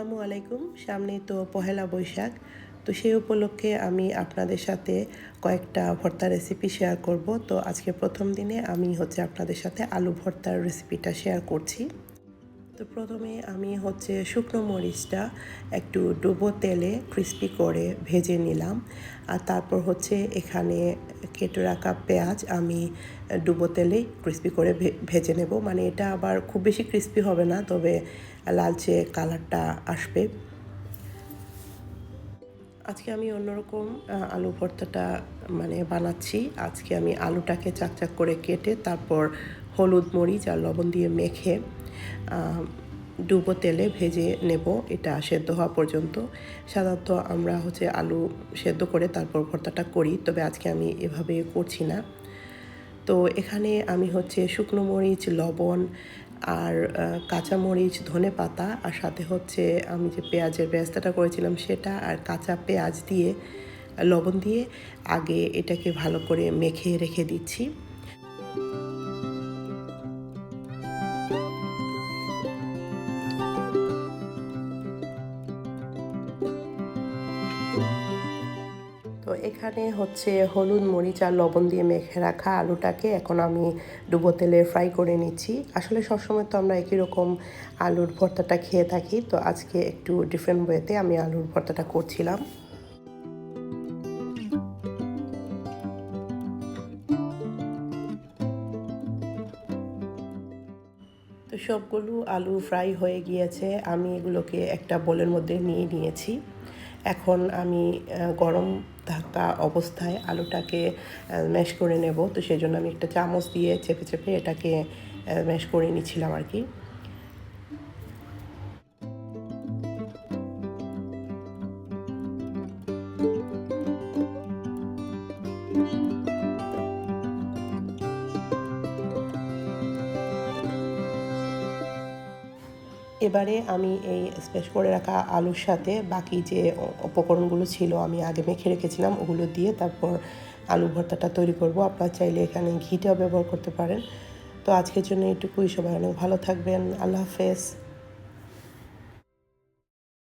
আসসালামু আলাইকুম। সামনেই তো পহেলা বৈশাখ। তো সেই উপলক্ষে আমি আপনাদের সাথে কয়েকটা ভর্তার রেসিপি শেয়ার করব। তো আজকে প্রথম দিনে আমি আপনাদের সাথে আলু ভর্তার রেসিপিটা শেয়ার করছি। তো প্রথমে আমি শুকনো মরিচটা একটু ডুবো তেলে ক্রিস্পি করে ভেজে নিলাম। আর তারপর এখানে কেটে রাখা পেঁয়াজ আমি ডুবো তেলে ক্রিস্পি করে ভেজে নেব। মানে এটা আবার খুব বেশি ক্রিস্পি হবে না, তবে লালচে কালারটা আসবে। আজকে আমি অন্যরকম আলু ভর্তাটা বানাচ্ছি। আজকে আমি আলুটাকে চাকচাক করে কেটে তারপর হলুদ মরিচ আর লবণ দিয়ে মেখে ডুবো তেলে ভেজে নেব, এটা সেদ্ধ হওয়া পর্যন্ত। সাধারণত আমরা আলু সেদ্ধ করে তারপর ভর্তাটা করি, তবে আজকে আমি এভাবে করছি না। তো এখানে আমি শুকনো মরিচ, লবণ আর কাঁচামরিচ, ধনেপাতা আর সাথে আমি যে পেঁয়াজের বেরেস্তাটা করেছিলাম সেটা আর কাঁচা পেঁয়াজ দিয়ে লবণ দিয়ে আগে এটাকে ভালো করে মেখে রেখে দিচ্ছি। তো এখানে হলুদ মরিচ আর লবণ দিয়ে মেখে রাখা আলুটাকে এখন আমি ডুবো তেলে ফ্রাই করে নিচ্ছি। আসলে সবসময় তো আমরা একই রকম আলুর ভর্তাটা খেয়ে থাকি, তো আজকে একটু ডিফারেন্ট ওয়েতে আমি আলুর ভর্তাটা করছিলাম। তো সবগুলো আলু ফ্রাই হয়ে গিয়েছে, আমি এগুলোকে একটা বোলের মধ্যে নিয়ে নিয়েছি। এখন আমি গরম থাকা অবস্থায় আলুটাকে ম্যাশ করে নেব। তো সেই জন্য আমি একটা চামচ দিয়ে চেপে চেপে এটাকে ম্যাশ করে নিচ্ছিলাম আর কি। এবারে আমি এই স্ম্যাশ করে রাখা আলুর সাথে বাকি যে উপকরণগুলো ছিল আমি আগে মেখে রেখেছিলাম ওগুলো দিয়ে তারপর আলু ভর্তাটা তৈরি করব। আপনারা চাইলে এখানে ঘিটাও ব্যবহার করতে পারেন। তো আজকের জন্য এটুকুই। সবাই অনেক ভালো থাকবেন। আল্লাহ হাফেজ।